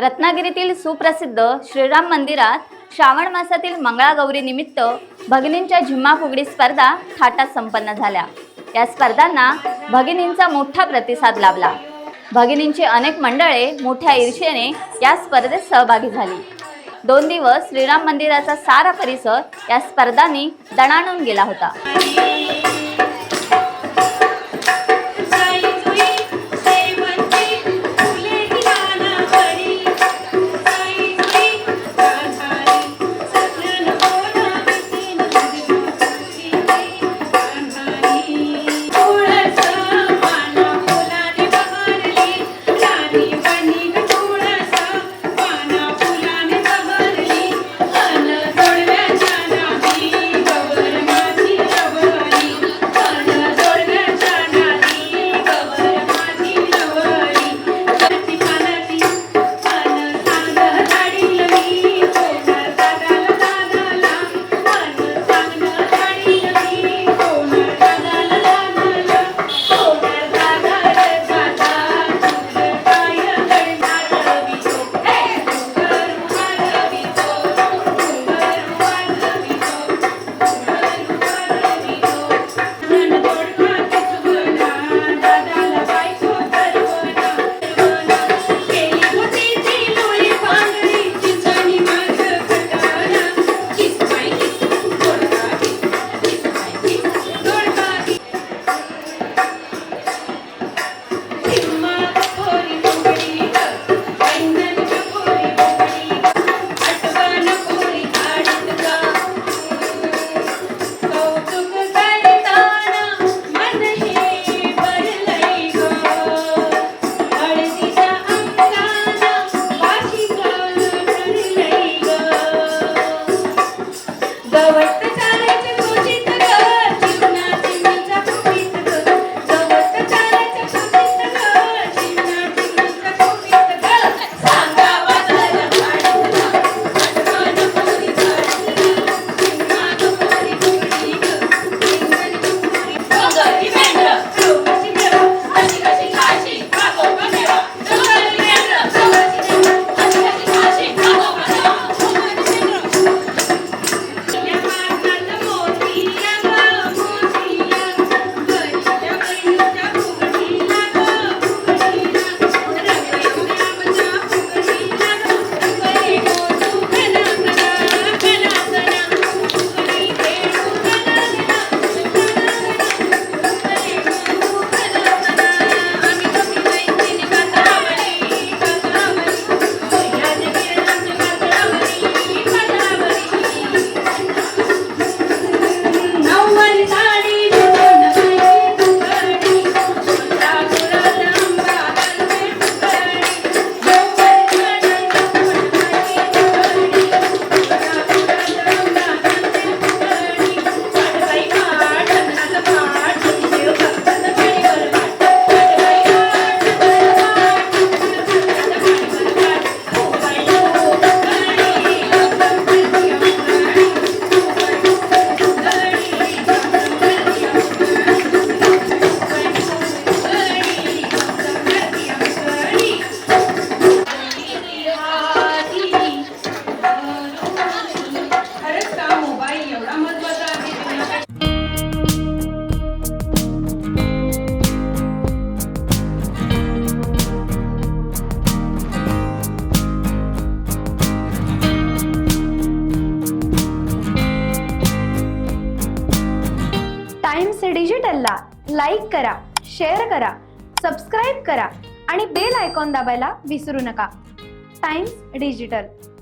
रत्नागिरीतील सुप्रसिद्ध श्रीराम मंदिरात श्रावण मासातील मंगळागौरी निमित्त भगिनींच्या झिम्मा फुगडी स्पर्धा थाटात संपन्न झाल्या। या स्पर्धांना भगिनींचा मोठा प्रतिसाद लाभला। भगिनींची अनेक मंडळे मोठ्या ईर्ष्येने या स्पर्धेत सहभागी झाली। 2 दिवस श्रीराम मंदिराचा सारा परिसर या स्पर्धांनी दणाणून गेला होता। टाइम्स डिजिटलला लाईक करा, शेअर करा, सबस्क्राईब करा आणि बेल आयकॉन दाबायला विसरू नका। Times digital.